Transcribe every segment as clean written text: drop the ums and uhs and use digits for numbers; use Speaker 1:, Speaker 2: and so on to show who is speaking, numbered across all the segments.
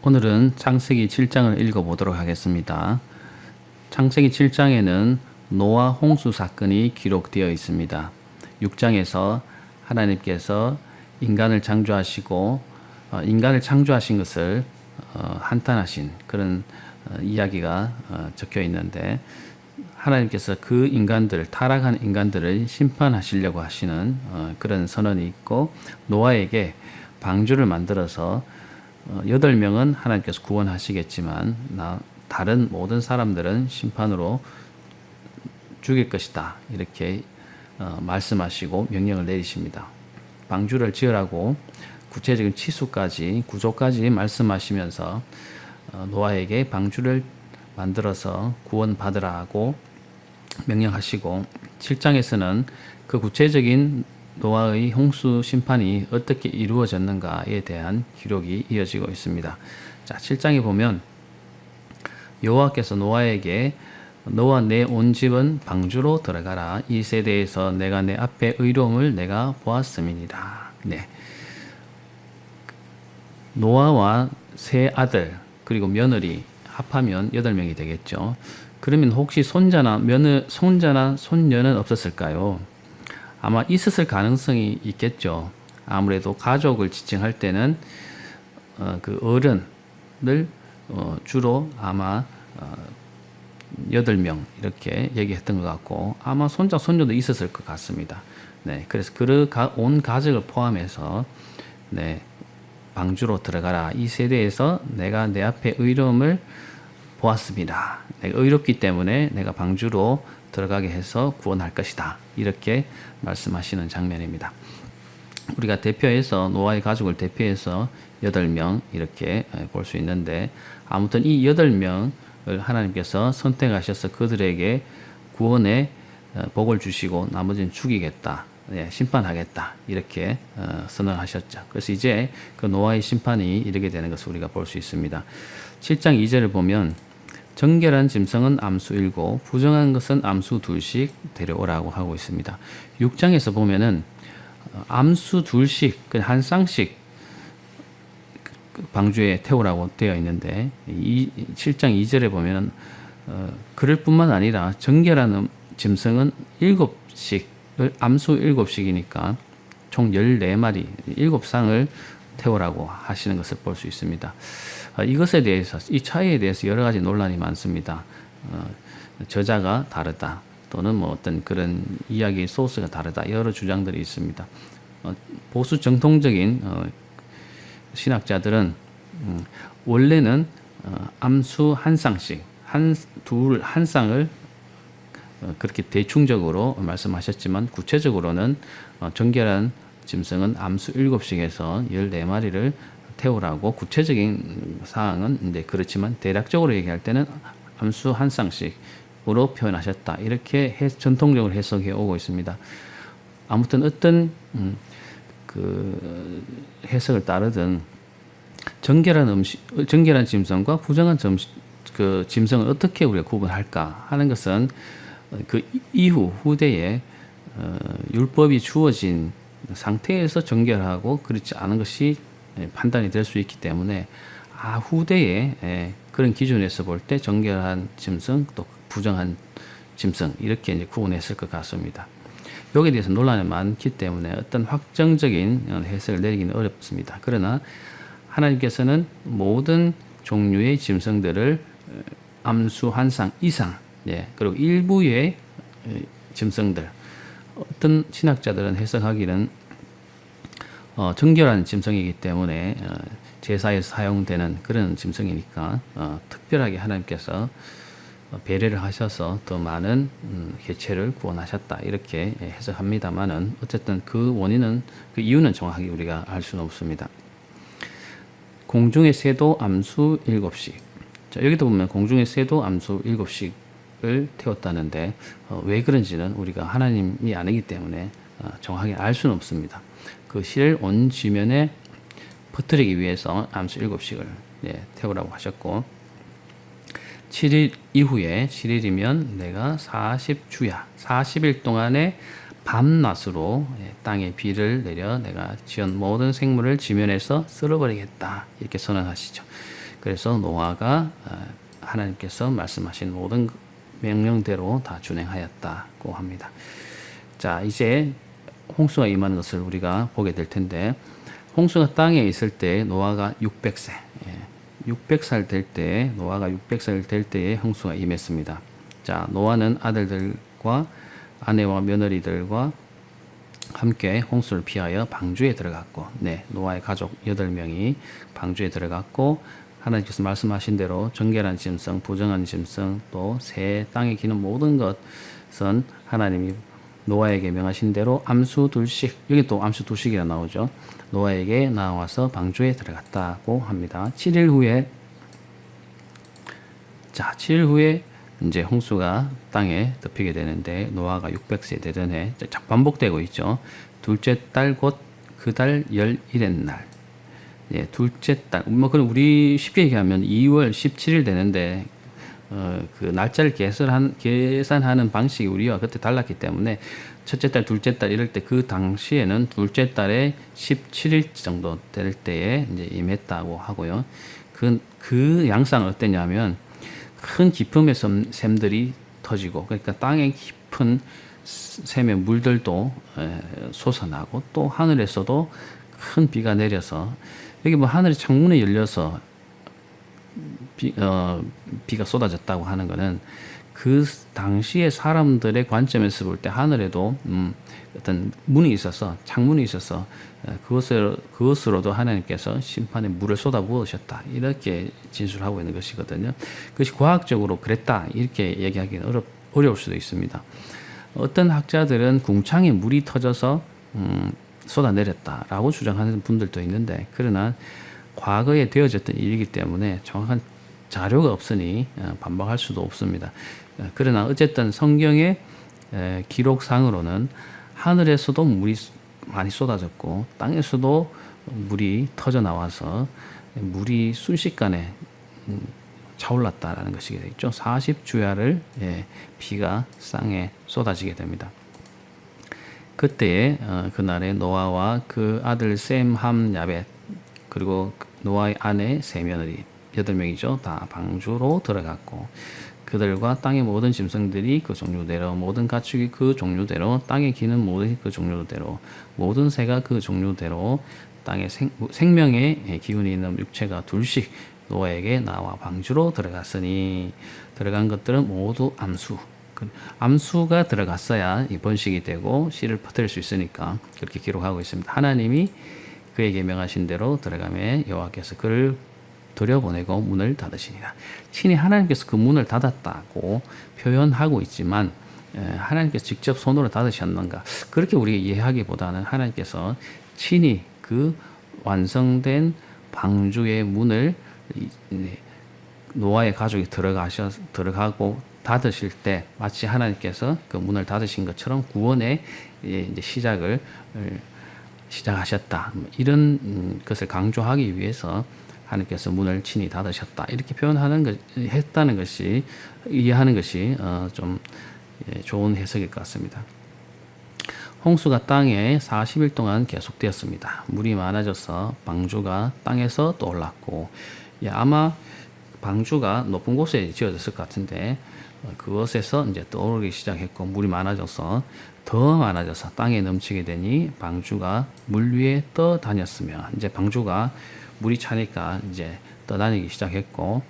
Speaker 1: 오늘은 창세기 7장을 읽어보도록 하겠습니다. 창세기 7장에는 노아 홍수 사건이 기록되어 있습니다. 6장에서 하나님께서 인간을 창조하시고 인간을 창조하신 것을 한탄하신 그런 이야기가 적혀 있는데, 하나님께서 그 인간들, 타락한 인간들을 심판하시려고 하시는 그런 선언이 있고, 노아에게 방주를 만들어서 8명은 하나님께서 구원하시겠지만 다른 모든 사람들은 심판으로 죽일 것이다, 이렇게 말씀하시고 명령을 내리십니다. 방주를 지으라고 구체적인 치수까지, 구조까지 말씀하시면서 노아에게 방주를 만들어서 구원받으라고 명령하시고, 7장에서는 그 구체적인 노아의 홍수 심판이 어떻게 이루어졌는가에 대한 기록이 이어지고 있습니다. 자, 7장에 보면 여호와께서 노아에게 너와 내 온 집은 방주로 들어가라. 이 세대에서 내가 내 앞에 의로움을 내가 보았음이니라. 네. 노아와 세 아들 그리고 며느리 합하면 8명이 되겠죠. 그러면 혹시 손자나 손녀는 없었을까요? 아마 있었을 가능성이 있겠죠. 아무래도 가족을 지칭할 때는 그 어른을 주로 아마 8명 이렇게 얘기했던 것 같고, 아마 손자 손녀도 있었을 것 같습니다. 네, 그래서 온 가족을 포함해서 네, 방주로 들어가라. 이 세대에서 내가 내 앞에 의로움을 보았습니다. 내가 의롭기 때문에 내가 방주로 들어가게 해서 구원할 것이다, 이렇게 말씀하시는 장면입니다. 우리가 대표해서 노아의 가족을 대표해서 8명 이렇게 볼 수 있는데, 아무튼 이 8명을 하나님께서 선택하셔서 그들에게 구원의 복을 주시고 나머지는 죽이겠다, 심판하겠다, 이렇게 선언하셨죠. 그래서 이제 그 노아의 심판이 이르게 되는 것을 우리가 볼 수 있습니다. 7장 2절을 보면 정결한 짐승은 암수 7, 부정한 것은 암수 2씩 데려오라고 하고 있습니다. 6장에서 보면은 암수 2씩, 한 쌍씩 방주에 태우라고 되어 있는데, 7장 2절에 보면은 그럴 뿐만 아니라 정결한 짐승은 7씩, 암수 7씩이니까 총 14마리, 7쌍을 태우라고 하시는 것을 볼 수 있습니다. 이것에 대해서, 이 차이에 대해서 여러 가지 논란이 많습니다. 저자가 다르다, 또는 뭐 어떤 그런 이야기 소스가 다르다, 여러 주장들이 있습니다. 보수 정통적인 신학자들은 원래는 암수 한 쌍씩, 한 쌍을 그렇게 대충적으로 말씀하셨지만, 구체적으로는 정결한 짐승은 암수 7씩에서 14마리를 태우라고, 구체적인 사항은 이제 그렇지만 대략적으로 얘기할 때는 암수 한 쌍씩으로 표현하셨다, 이렇게 전통적으로 해석해 오고 있습니다. 아무튼 어떤 그 해석을 따르든 정결한 짐승과 부정한 그 짐승을 어떻게 우리가 구분할까 하는 것은 그 이후 후대에 율법이 주어진 상태에서 정결하고 그렇지 않은 것이 판단이 될 수 있기 때문에, 후대에 그런 기준에서 볼 때 정결한 짐승 또 부정한 짐승 이렇게 이제 구분했을 것 같습니다. 여기에 대해서 논란이 많기 때문에 어떤 확정적인 해석을 내리기는 어렵습니다. 그러나 하나님께서는 모든 종류의 짐승들을 암수 한 쌍 이상, 그리고 일부의 짐승들, 어떤 신학자들은 해석하기는 정결한 짐승이기 때문에 제사에 사용되는 그런 짐승이니까 특별하게 하나님께서 배려를 하셔서 더 많은 개체를 구원하셨다, 이렇게 해석합니다만은, 어쨌든 그 원인은, 그 이유는 정확하게 우리가 알 수는 없습니다. 공중의 새도 암수 7씩. 자, 여기도 보면 공중의 새도 암수 7씩을 태웠다는데 왜 그런지는 우리가 하나님이 아니기 때문에 정확하게 알 수는 없습니다. 그 실을 온 지면에 퍼뜨리기 위해서 암수 7씩을 태우라고 하셨고, 7일 이후에, 7일이면 내가 40주야, 40일 동안에 밤낮으로 땅에 비를 내려 내가 지은 모든 생물을 지면에서 쓸어버리겠다, 이렇게 선언하시죠. 그래서 노아가 하나님께서 말씀하신 모든 명령대로 다 준행하였다고 합니다. 자, 이제 홍수가 임하는 것을 우리가 보게 될 텐데, 홍수가 땅에 있을 때 노아가 600세, 600살 될 때, 노아가 600살 될 때에 홍수가 임했습니다. 자, 노아는 아들들과 아내와 며느리들과 함께 홍수를 피하여 방주에 들어갔고, 노아의 가족 8명이 방주에 들어갔고, 하나님께서 말씀하신 대로 정결한 짐승, 부정한 짐승, 또 새 땅에 기는 모든 것은 하나님이 노아에게 명하신 대로 암수 둘씩, 여기 또 암수 둘씩이라 나오죠. 노아에게 나와서 방주에 들어갔다고 합니다. 7일 후에 이제 홍수가 땅에 덮이게 되는데, 노아가 600세 되던 해, 반복되고 있죠. 둘째 달 곧 그 달 11의 날. 둘째 달, 그럼 우리 쉽게 얘기하면 2월 17일 되는데, 그 날짜를 계산하는 방식이 우리와 그때 달랐기 때문에, 첫째 달, 둘째 달 이럴 때 그 당시에는 둘째 달에 17일 정도 될 때에 이제 임했다고 하고요. 그 양상은 어땠냐면, 큰 기품의 샘들이 터지고, 그러니까 땅의 깊은 샘의 물들도 솟아나고, 또 하늘에서도 큰 비가 내려서, 여기 뭐 하늘의 창문이 열려서 비가 쏟아졌다고 하는 것은, 그 당시에 사람들의 관점에서 볼 때 하늘에도 어떤 문이 있어서, 창문이 있어서 그것으로도 하나님께서 심판의 물을 쏟아 부으셨다, 이렇게 진술하고 있는 것이거든요. 그것이 과학적으로 그랬다 이렇게 얘기하기는 어려울 수도 있습니다. 어떤 학자들은 궁창에 물이 터져서 쏟아내렸다라고 주장하는 분들도 있는데, 그러나 과거에 되어졌던 일이기 때문에 정확한 자료가 없으니 반박할 수도 없습니다. 그러나 어쨌든 성경의 기록상으로는 하늘에서도 물이 많이 쏟아졌고, 땅에서도 물이 터져 나와서 물이 순식간에 차올랐다라는 것이 되겠죠. 40주야를 비가 땅에 쏟아지게 됩니다. 그때에 그날에 노아와 그 아들 셈, 함, 야벳, 그리고 노아의 아내 세 며느리 8명이죠. 다 방주로 들어갔고, 그들과 땅의 모든 짐승들이 그 종류대로, 모든 가축이 그 종류대로, 땅에 기는 모든 그 종류대로, 모든 새가 그 종류대로, 땅에 생명의 기운이 있는 육체가 둘씩 노아에게 나와 방주로 들어갔으니, 들어간 것들은 모두 암수가 들어갔어야 이 번식이 되고 씨를 퍼뜨릴 수 있으니까 그렇게 기록하고 있습니다. 하나님이 그에게 명하신 대로 들어가매 여호와께서 그를 들여보내고 문을 닫으시니라. 친히 하나님께서 그 문을 닫았다고 표현하고 있지만, 하나님께서 직접 손으로 닫으셨는가, 그렇게 우리가 이해하기보다는 하나님께서 친히 그 완성된 방주의 문을 노아의 가족이 들어가고 닫으실 때 마치 하나님께서 그 문을 닫으신 것처럼 구원의 이제 시작하셨다, 이런 것을 강조하기 위해서 하나님께서 문을 친히 닫으셨다, 이렇게 했다는 것이, 이해하는 것이 좀 좋은 해석일 것 같습니다. 홍수가 땅에 40일 동안 계속되었습니다. 물이 많아져서 방주가 땅에서 떠올랐고, 아마 방주가 높은 곳에 지어졌을 것 같은데, 그것에서 이제 떠오르기 시작했고, 물이 많아져서 더 많아져서 땅에 넘치게 되니 방주가 물 위에 떠다녔으며, 이제 방주가 물이 차니까 이제 떠다니기 시작했고,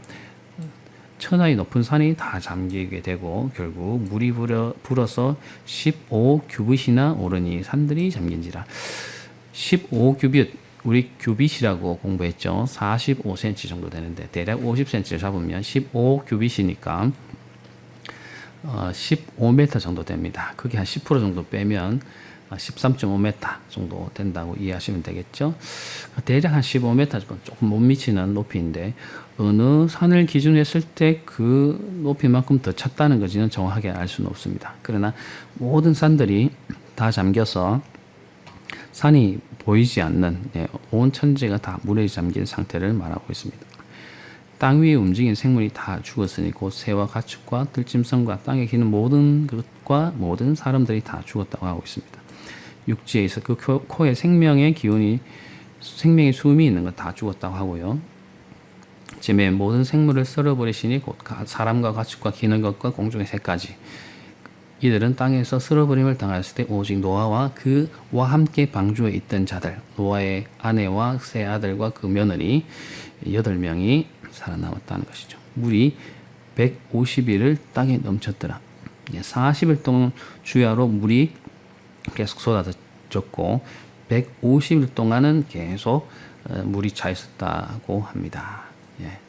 Speaker 1: 천하의 높은 산이 다 잠기게 되고, 결국 물이 불어서 15규빗이나 오르니 산들이 잠긴지라. 15규빗, 우리 규빗이라고 공부했죠. 45cm 정도 되는데, 대략 50cm를 잡으면 15규빗이니까 15m 정도 됩니다. 그게 한 10% 정도 빼면 13.5m 정도 된다고 이해하시면 되겠죠. 대략 한 15m, 조금 못 미치는 높이인데, 어느 산을 기준했을 때 그 높이만큼 더 찼다는 것은 정확하게 알 수는 없습니다. 그러나 모든 산들이 다 잠겨서 산이 보이지 않는, 온 천지가 다 물에 잠긴 상태를 말하고 있습니다. 땅 위에 움직이는 생물이 다 죽었으니 곧 새와 가축과 들짐승과 땅에 기는 모든 것과 모든 사람들이 다 죽었다고 하고 있습니다. 육지에 있어 그 코에 생명의 기운이, 생명의 숨이 있는 것 다 죽었다고 하고요. 지면의 모든 생물을 썰어버리시니 곧 사람과 가축과 기는 것과 공중의 새까지 이들은 땅에서 쓸어버림을 당했을 때 오직 노아와 그와 함께 방주에 있던 자들 노아의 아내와 세 아들과 그 며느리 8명이 살아남았다는 것이죠. 물이 150일을 땅에 넘쳤더라. 40일 동안 주야로 물이 계속 쏟아졌고 150일 동안은 계속 물이 차 있었다고 합니다.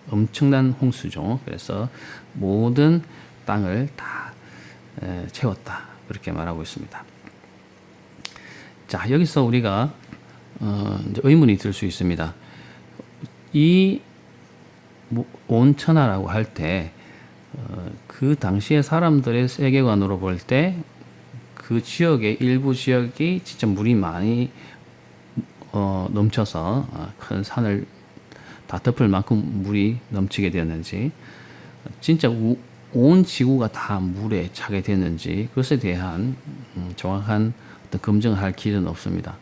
Speaker 1: 엄청난 홍수죠. 그래서 모든 땅을 다 채웠다. 그렇게 말하고 있습니다. 자, 여기서 우리가 이제 의문이 들 수 있습니다. 이 온천하라고 할 때 그 당시의 사람들의 세계관으로 볼 때 그 지역의 일부 지역이 진짜 물이 많이 넘쳐서 큰 산을 다 덮을 만큼 물이 넘치게 되었는지 진짜 온 지구가 다 물에 차게 됐는지 그것에 대한 정확한 어떤 검증을 할 길은 없습니다.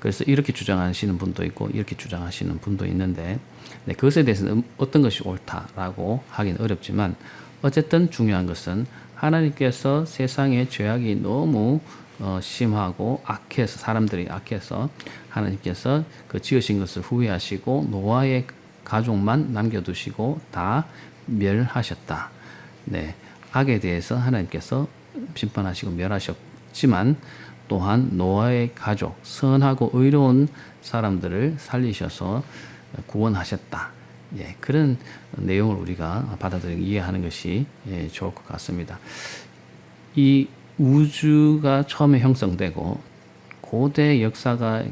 Speaker 1: 그래서 이렇게 주장하시는 분도 있고 이렇게 주장하시는 분도 있는데 그것에 대해서는 어떤 것이 옳다라고 하긴 어렵지만 어쨌든 중요한 것은 하나님께서 세상의 죄악이 너무 심하고 악해서 사람들이 악해서 하나님께서 그 지으신 것을 후회하시고 노아의 가족만 남겨두시고 다 멸하셨다. 악에 대해서 하나님께서 심판하시고 멸하셨지만 또한 노아의 가족 선하고 의로운 사람들을 살리셔서 구원하셨다. 그런 내용을 우리가 받아들이고 이해하는 것이 좋을 것 같습니다. 이 우주가 처음에 형성되고 고대 역사가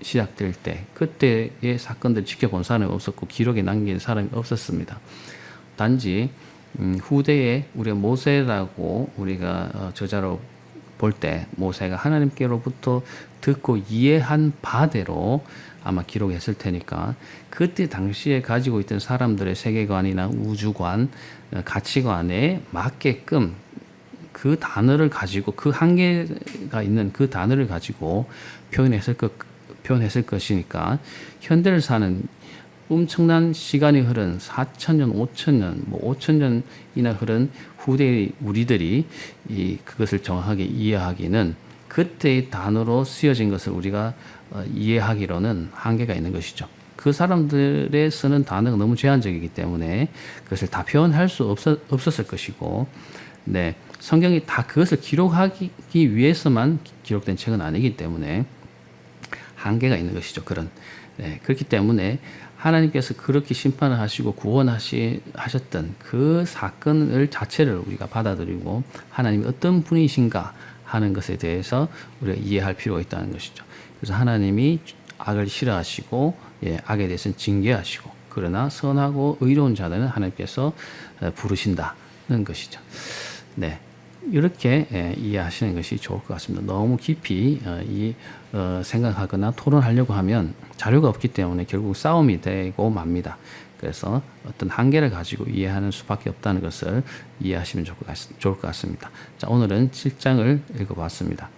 Speaker 1: 시작될 때 그때의 사건들을 지켜본 사람이 없었고 기록에 남긴 사람이 없었습니다. 단지 후대에 우리가 모세라고 우리가 저자로 볼 때 모세가 하나님께로부터 듣고 이해한 바대로 아마 기록했을 테니까 그때 당시에 가지고 있던 사람들의 세계관이나 우주관, 가치관에 맞게끔 그 단어를 가지고 그 한계가 있는 그 단어를 가지고 표현했을 것이니까 현대를 사는 엄청난 시간이 흐른 4,000년, 5,000년, 5,000년이나 흐른 후대의 우리들이 그것을 정확하게 이해하기는 그때의 단어로 쓰여진 것을 우리가 이해하기로는 한계가 있는 것이죠. 그 사람들의 쓰는 단어가 너무 제한적이기 때문에 그것을 다 표현할 수 없었을 것이고, 성경이 다 그것을 기록하기 위해서만 기록된 책은 아니기 때문에 한계가 있는 것이죠. 그렇기 때문에 하나님께서 그렇게 심판을 하시고 구원하셨던 그 사건을 자체를 우리가 받아들이고 하나님이 어떤 분이신가 하는 것에 대해서 우리가 이해할 필요가 있다는 것이죠. 그래서 하나님이 악을 싫어하시고 악에 대해서는 징계하시고 그러나 선하고 의로운 자들은 하나님께서 부르신다는 것이죠. 이렇게 이해하시는 것이 좋을 것 같습니다. 너무 깊이 생각하거나 토론하려고 하면 자료가 없기 때문에 결국 싸움이 되고 맙니다. 그래서 어떤 한계를 가지고 이해하는 수밖에 없다는 것을 이해하시면 좋을 것 같습니다. 자, 오늘은 7장을 읽어봤습니다.